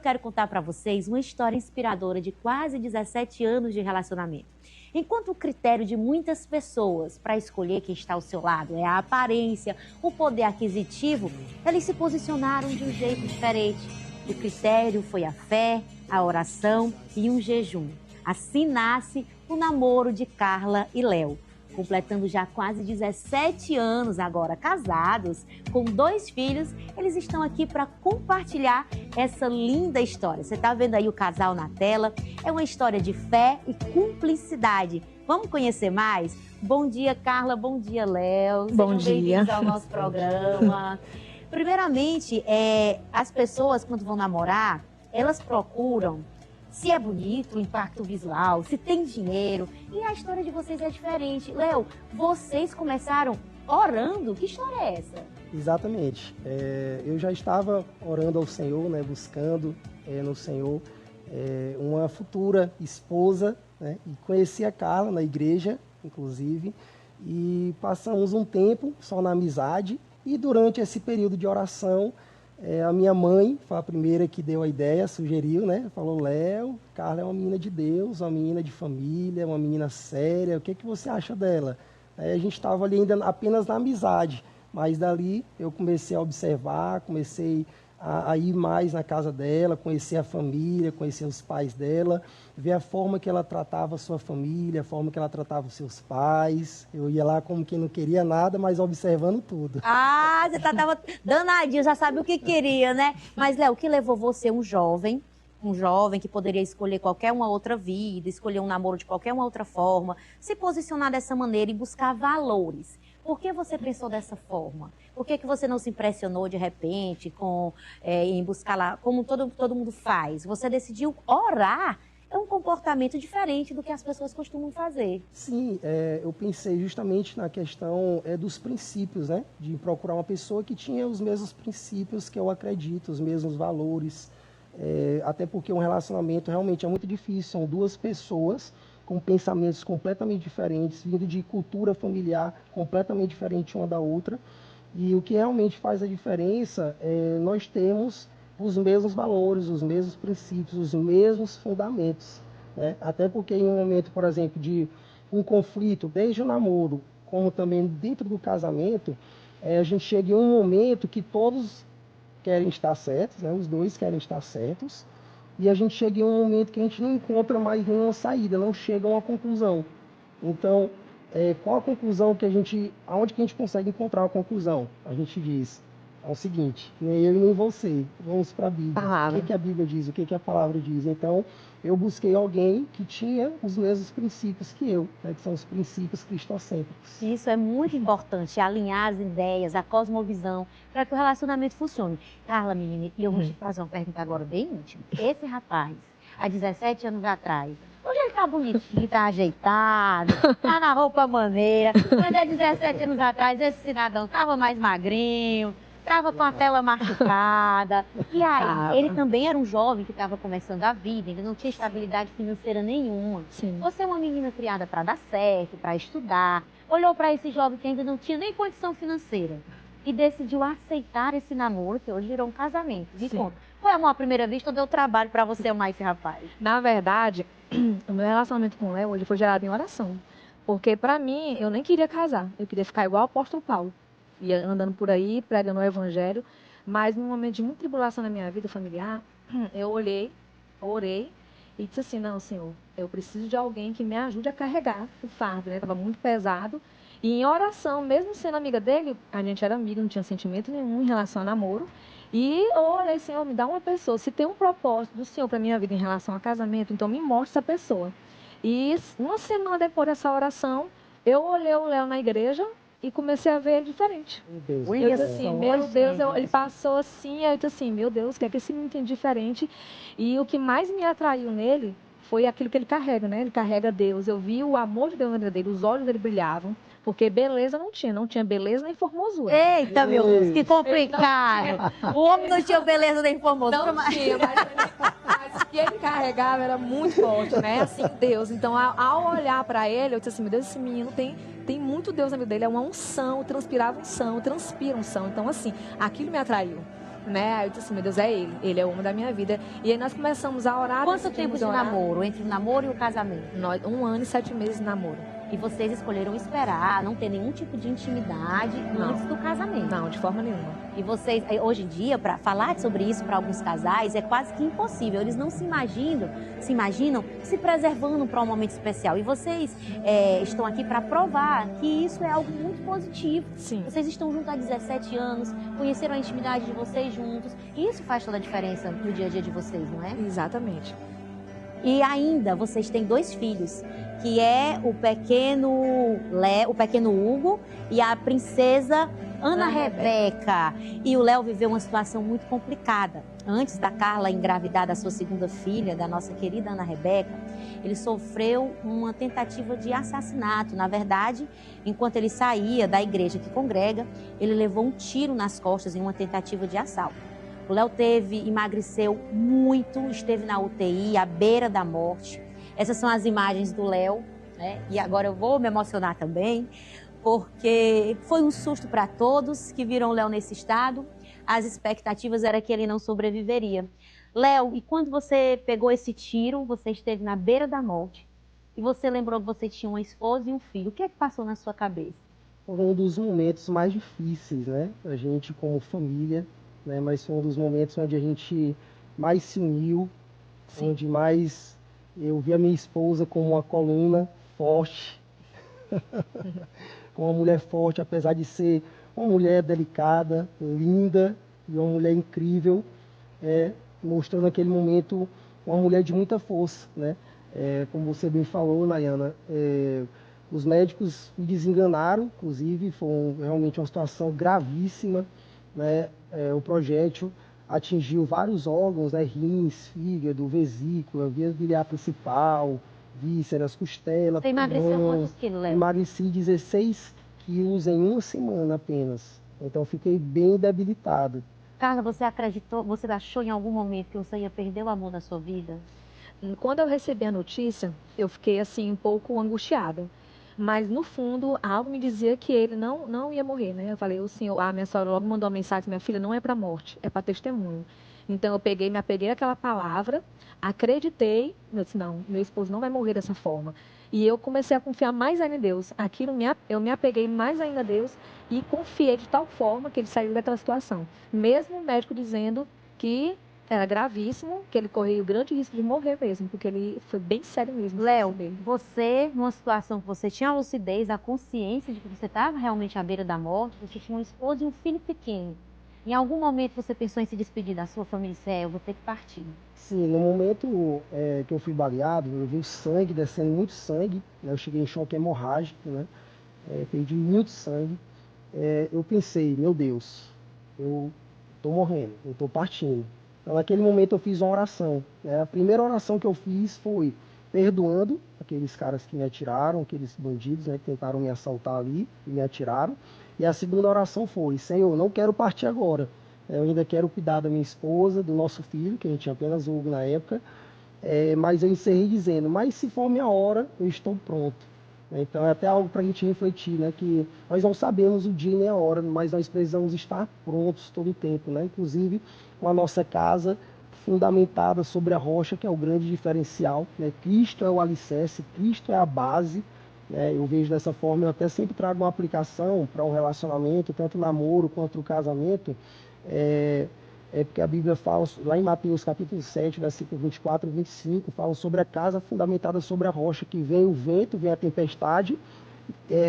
quero contar para vocês uma história inspiradora de quase 17 anos de relacionamento. Enquanto o critério de muitas pessoas para escolher quem está ao seu lado é a aparência, o poder aquisitivo, eles se posicionaram de um jeito diferente. O critério foi a fé, a oração e um jejum. Assim nasce o namoro de Carla e Léo. Completando já quase 17 anos agora casados, com 2 filhos, eles estão aqui para compartilhar essa linda história. Você está vendo aí o casal na tela? É uma história de fé e cumplicidade. Vamos conhecer mais? Bom dia, Carla. Bom dia, Léo. Bom dia. Sejam bem-vindos ao nosso programa. Primeiramente, as pessoas, quando vão namorar, elas procuram se é bonito, o impacto visual, se tem dinheiro. E a história de vocês é diferente. Léo, vocês começaram orando. Que história é essa? Exatamente. Eu já estava orando ao Senhor, né, buscando no Senhor uma futura esposa, né, e conheci a Carla na igreja, inclusive, e passamos um tempo só na amizade. E durante esse período de oração, a minha mãe foi a primeira que deu a ideia, sugeriu, né? Falou: Léo, Carla é uma menina de Deus, uma menina de família, uma menina séria, o que você acha dela? Aí a gente estava ali ainda apenas na amizade, mas dali eu comecei a observar, comecei a ir mais na casa dela, conhecer a família, conhecer os pais dela, ver a forma que ela tratava a sua família, a forma que ela tratava os seus pais. Eu ia lá como quem não queria nada, mas observando tudo. Ah, você estava danadinho, já sabe o que queria, né? Mas, Léo, o que levou você, um jovem que poderia escolher qualquer uma outra vida, escolher um namoro de qualquer uma outra forma, se posicionar dessa maneira e buscar valores? Por que você pensou dessa forma? Por que você não se impressionou de repente em buscar lá, como todo mundo faz? Você decidiu orar. É um comportamento diferente do que as pessoas costumam fazer. Sim, eu pensei justamente na questão dos princípios, né? De procurar uma pessoa que tinha os mesmos princípios que eu acredito, os mesmos valores. Até porque um relacionamento realmente é muito difícil. São 2 pessoas com pensamentos completamente diferentes, vindo de cultura familiar completamente diferente uma da outra. E o que realmente faz a diferença é nós termos os mesmos valores, os mesmos princípios, os mesmos fundamentos, né? Até porque em um momento, por exemplo, de um conflito, desde o namoro, como também dentro do casamento, a gente chega em um momento que todos querem estar certos, né? Os 2 querem estar certos, e a gente chega em um momento que a gente não encontra mais nenhuma saída, não chega a uma conclusão. Então, qual a conclusão aonde que a gente consegue encontrar a conclusão? A gente diz: é o seguinte, nem eu e nem você, vamos para a Bíblia. Palavra. O que a Bíblia diz, o que a palavra diz? Então, eu busquei alguém que tinha os mesmos princípios que eu, né, que são os princípios cristocêntricos. Isso é muito importante, alinhar as ideias, a cosmovisão, para que o relacionamento funcione. Carla, menina, e eu vou te fazer uma pergunta agora bem íntima. Esse rapaz, há 17 anos atrás, hoje ele tá bonitinho, tá ajeitado, tá na roupa maneira, mas há 17 anos atrás esse cidadão tava mais magrinho, estava com a tela machucada. E aí, ele também era um jovem que estava começando a vida, ainda não tinha estabilidade financeira nenhuma. Sim. Você é uma menina criada para dar certo, para estudar, olhou para esse jovem que ainda não tinha nem condição financeira e decidiu aceitar esse namoro, que hoje virou um casamento. Me conta, foi amor à primeira vista ou deu trabalho para você amar esse rapaz? Na verdade, o meu relacionamento com o Léo, ele foi gerado em oração. Porque, pra mim, eu nem queria casar. Eu queria ficar igual o apóstolo Paulo. Ia andando por aí, pregando o evangelho. Mas, num momento de muita tribulação na minha vida familiar, eu orei e disse assim: não, Senhor, eu preciso de alguém que me ajude a carregar o fardo, né? Estava muito pesado. E em oração, mesmo sendo amiga dele, a gente era amiga, não tinha sentimento nenhum em relação a namoro. E eu olhei: Senhor, me dá uma pessoa. Se tem um propósito do Senhor para minha vida em relação a casamento, então me mostre essa pessoa. E uma semana depois dessa oração, eu olhei o Léo na igreja e comecei a ver ele diferente. Eu disse assim: meu Deus, ele passou assim, eu disse assim: meu Deus, o que é que esse menino tem de diferente? E o que mais me atraiu nele foi aquilo que ele carrega, né? Ele carrega Deus. Eu vi o amor de Deus na vida dele, os olhos dele brilhavam, porque beleza não tinha beleza nem formosura. Eita, meu Deus, que complicado. O homem não tinha beleza nem formosura, Não tinha, mas o que ele carregava era muito forte, né? Assim, Deus. Então, ao olhar para ele, eu disse assim: meu Deus, esse menino tem muito Deus na vida dele, é uma unção, transpira unção. Então, assim, aquilo me atraiu. né? Aí eu disse assim, meu Deus, é ele é o homem da minha vida. E aí nós começamos a orar. Quanto tempo de orar. namoro, entre o namoro e o casamento? 1 ano e 7 meses de namoro. E vocês escolheram esperar, não ter nenhum tipo de intimidade antes do casamento? Não, de forma nenhuma. E vocês, hoje em dia, para falar sobre isso para alguns casais, é quase que impossível. Eles não se imaginam se preservando para um momento especial. E vocês estão aqui para provar que isso é algo muito positivo. Sim. Vocês estão juntos há 17 anos, conheceram a intimidade de vocês juntos. E isso faz toda a diferença no dia a dia de vocês, não é? Exatamente. E ainda vocês têm 2 filhos, que é o pequeno Hugo e a princesa Ana Rebeca. E o Léo viveu uma situação muito complicada. Antes da Carla engravidar da sua 2ª filha, da nossa querida Ana Rebeca, ele sofreu uma tentativa de assassinato. Na verdade, enquanto ele saía da igreja que congrega, ele levou um tiro nas costas em uma tentativa de assalto. O Léo emagreceu muito, esteve na UTI, à beira da morte. Essas são as imagens do Léo, né? E agora eu vou me emocionar também, porque foi um susto para todos que viram o Léo nesse estado. As expectativas eram que ele não sobreviveria. Léo, e quando você pegou esse tiro, você esteve na beira da morte, e você lembrou que você tinha uma esposa e um filho. O que é que passou na sua cabeça? Foi um dos momentos mais difíceis, né? A gente como família, né? Mas foi um dos momentos onde a gente mais se uniu, Sim. onde mais eu vi a minha esposa como uma coluna forte, como uma mulher forte, apesar de ser uma mulher delicada, linda e uma mulher incrível, mostrando naquele momento uma mulher de muita força, né? Como você bem falou, Nayana, os médicos me desenganaram, inclusive, foi realmente uma situação gravíssima, né? O projétil atingiu vários órgãos, né? Rins, fígado, vesícula, via biliar principal, vísceras, costelas. Você emagreceu quantos quilos, Léo? Emagreci 16 quilos em uma semana apenas. Então fiquei bem debilitado. Carla, você achou em algum momento que você ia perder o amor da sua vida? Quando eu recebi a notícia, eu fiquei assim um pouco angustiada. Mas no fundo, algo me dizia que ele não ia morrer, né? Eu falei, a minha sogra logo mandou uma mensagem, minha filha, não é para morte, é para testemunho. Então eu me apeguei àquela palavra, acreditei, eu disse, não, meu esposo não vai morrer dessa forma. E eu comecei a confiar mais ainda em Deus. Eu me apeguei mais ainda a Deus e confiei de tal forma que ele saiu daquela situação. Mesmo o médico dizendo que era gravíssimo, que ele corria o grande risco de morrer mesmo, porque ele foi bem sério mesmo. Léo, você, numa situação que você tinha a lucidez, a consciência de que você estava realmente à beira da morte, você tinha uma esposa e um filho pequeno. Em algum momento você pensou em se despedir da sua família e disse, eu vou ter que partir? Sim, no momento que eu fui baleado, eu vi o sangue, descendo muito sangue, né? Eu cheguei em choque hemorrágico, né? Perdi muito sangue. Eu pensei, meu Deus, eu estou morrendo, eu estou partindo. Então, naquele momento eu fiz uma oração, né? A primeira oração que eu fiz foi perdoando aqueles caras que me atiraram, aqueles bandidos, né, que tentaram me assaltar ali e me atiraram. E a segunda oração foi, Senhor, não quero partir agora. Eu ainda quero cuidar da minha esposa, do nosso filho, que a gente tinha apenas o Hugo na época. Mas eu encerrei dizendo, mas se for minha hora, eu estou pronto. Então é até algo para a gente refletir, né? Que nós não sabemos o dia nem a hora, mas nós precisamos estar prontos todo o tempo, né? Inclusive com a nossa casa fundamentada sobre a rocha, que é o grande diferencial, né? Cristo é o alicerce, Cristo é a base, né? Eu vejo dessa forma, eu até sempre trago uma aplicação para um relacionamento, tanto namoro quanto o casamento, porque a Bíblia fala, lá em Mateus capítulo 7, versículo 24 e 25, fala sobre a casa fundamentada sobre a rocha, que vem o vento, vem a tempestade,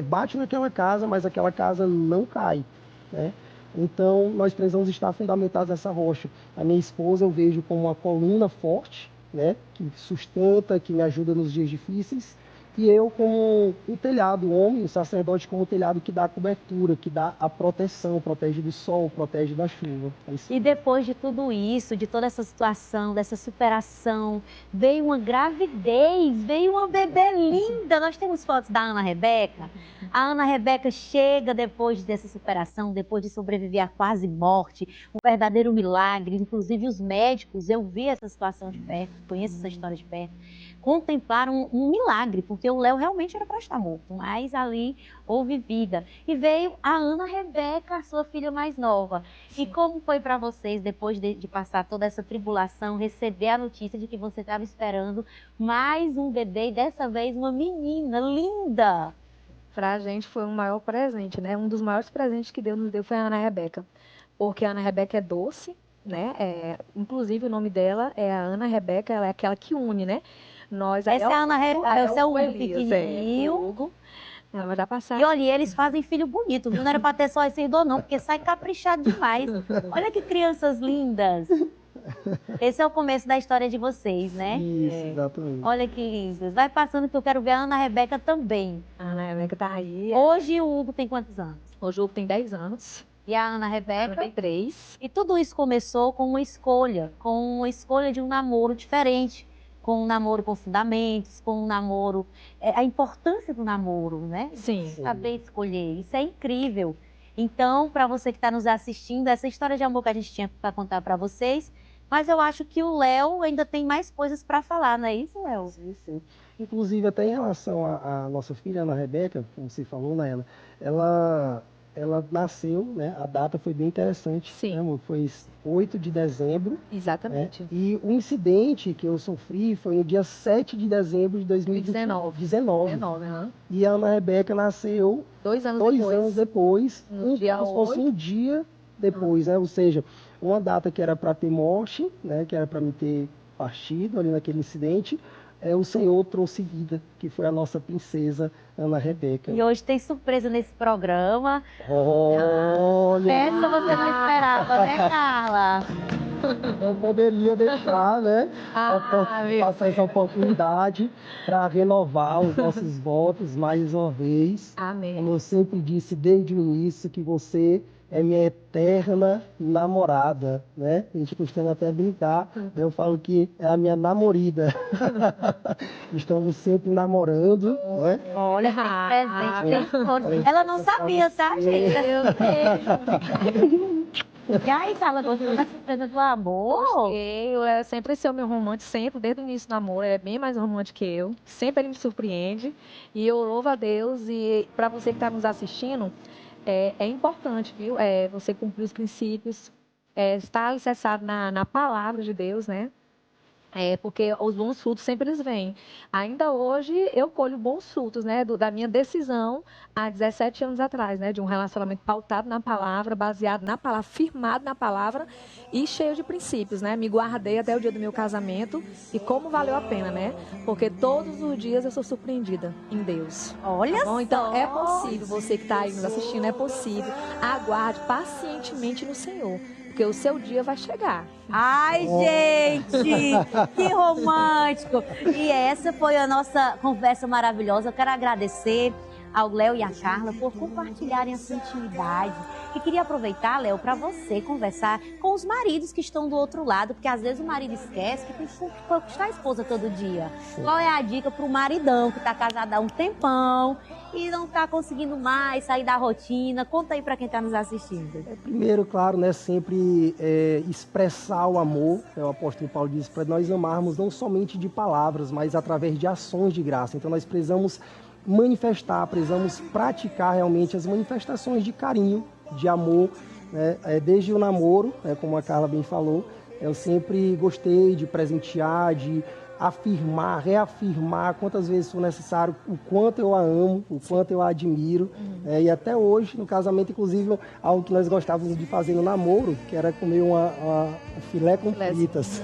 bate naquela casa, mas aquela casa não cai, né? Então, nós precisamos estar fundamentados nessa rocha. A minha esposa eu vejo como uma coluna forte, né? Que sustenta, que me ajuda nos dias difíceis. E eu como um telhado, o homem, o sacerdote como um telhado que dá a cobertura, que dá a proteção, protege do sol, protege da chuva. E depois de tudo isso, de toda essa situação, dessa superação, veio uma gravidez, veio uma bebê linda. Nós temos fotos da Ana Rebeca. A Ana Rebeca chega depois dessa superação, depois de sobreviver à quase morte, um verdadeiro milagre. Inclusive os médicos, eu vi essa situação de perto, conheço essa história de perto, contemplaram um milagre, porque porque o Léo realmente era para estar morto, mas ali houve vida. E veio a Ana Rebeca, a sua filha mais nova. Sim. E como foi para vocês, depois de passar toda essa tribulação, receber a notícia de que você estava esperando mais um bebê, e dessa vez uma menina linda? Para a gente foi um maior presente, né? Um dos maiores presentes que Deus nos deu foi a Ana Rebeca. Porque a Ana Rebeca é doce, né? Inclusive o nome dela é a Ana Rebeca, ela é aquela que une, né? Essa é a Ana Rebeca, esse é o pequenininho. Hugo. Ela vai dar passar. E olha, eles fazem filho bonito, viu? Não era para ter só esse dor, não, porque sai caprichado demais. Olha que crianças lindas. Esse é o começo da história de vocês, né? Isso, exatamente. Olha que lindos. Vai passando que eu quero ver a Ana Rebeca também. A Ana Rebeca tá aí. Hoje o Hugo tem quantos anos? Hoje o Hugo tem 10 anos. E a Ana Rebeca? Tem 3. E tudo isso começou com uma escolha de um namoro diferente, com um namoro com fundamentos, com um namoro... a importância do namoro, né? Sim. Saber escolher, isso é incrível. Então, para você que está nos assistindo, essa história de amor que a gente tinha para contar para vocês, mas eu acho que o Léo ainda tem mais coisas para falar, não é isso, Léo? Sim, sim. Inclusive, até em relação à nossa filha, Ana Rebeca, como você falou, Naela, ela nasceu, né? A data foi bem interessante. Sim. Né, amor? Foi 8 de dezembro. Exatamente. Né? E o incidente que eu sofri foi no dia 7 de dezembro de 2019. 19. E a Ana Rebeca nasceu 2 anos depois, dia como se fosse um dia depois, né? Ou seja, uma data que era para ter morte, né? Que era para me ter partido ali naquele incidente, o Senhor trouxe vida, que foi a nossa princesa Ana Rebeca. E hoje tem surpresa nesse programa. Olha! Essa você não esperava, né, Carla? Não poderia deixar, né? Passar essa oportunidade para renovar os nossos votos mais uma vez. Amém. Como eu sempre disse desde o início, que você é minha eterna namorada, né? A gente costuma até brincar, eu falo que é a minha namorida. Estamos sempre namorando, né? Olha, tem presente. Ela não sabia, tá, gente? E aí, Carla, gostou da surpresa do amor? Eu sempre esse é o meu romântico, sempre, desde o início do namoro, ele é bem mais romântico que eu. Sempre ele me surpreende. E eu louvo a Deus. E para você que está nos assistindo, é importante, viu? Você cumprir os princípios, estar alicerçado na palavra de Deus, né? Porque os bons frutos sempre eles vêm. Ainda hoje eu colho bons frutos, né? Da minha decisão há 17 anos atrás, né? De um relacionamento pautado na palavra, baseado na palavra, firmado na palavra e cheio de princípios, né? Me guardei até o dia do meu casamento e como valeu a pena, né? Porque todos os dias eu sou surpreendida em Deus. Olha só! Então é possível, você que está aí nos assistindo, é possível. Aguarde pacientemente no Senhor. Porque o seu dia vai chegar. Ai, gente, que romântico. E essa foi a nossa conversa maravilhosa. Eu quero agradecer ao Léo e à Carla por compartilharem a sua intimidade. E queria aproveitar, Léo, para você conversar com os maridos que estão do outro lado, porque às vezes o marido esquece que tem que conquistar a esposa todo dia. Sim. Qual é a dica para o maridão que está casado há um tempão e não está conseguindo mais sair da rotina? Conta aí para quem está nos assistindo. Primeiro, claro, né, sempre expressar o amor. O apóstolo Paulo diz para nós amarmos não somente de palavras, mas através de ações de graça. Então nós precisamos manifestar, precisamos praticar realmente as manifestações de carinho, de amor, né? Desde o namoro, como a Carla bem falou, eu sempre gostei de presentear, de afirmar, reafirmar quantas vezes for necessário o quanto eu a amo, o quanto eu a admiro. E até hoje, no casamento, inclusive, algo que nós gostávamos de fazer no namoro, que era comer um filé com fritas.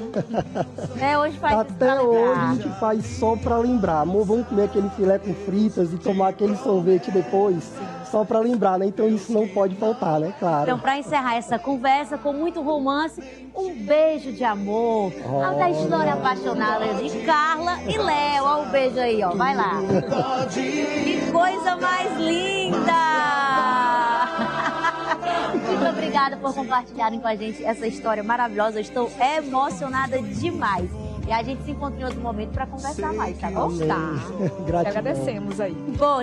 Hoje faz até hoje a gente faz só para lembrar. Amor, vamos comer aquele filé com fritas e tomar aquele sorvete depois, só para lembrar, né? Então isso não pode faltar, né? Claro. Então, para encerrar essa conversa com muito romance, um beijo de amor. Da história apaixonada de Carla e Léo. Olha o beijo aí, ó. Vai lá. Que coisa mais linda! Muito obrigada por compartilharem com a gente essa história maravilhosa. Eu estou emocionada demais. E a gente se encontra em outro momento para conversar mais, tá bom? Tá. Gratidão. Agradecemos aí. Bom,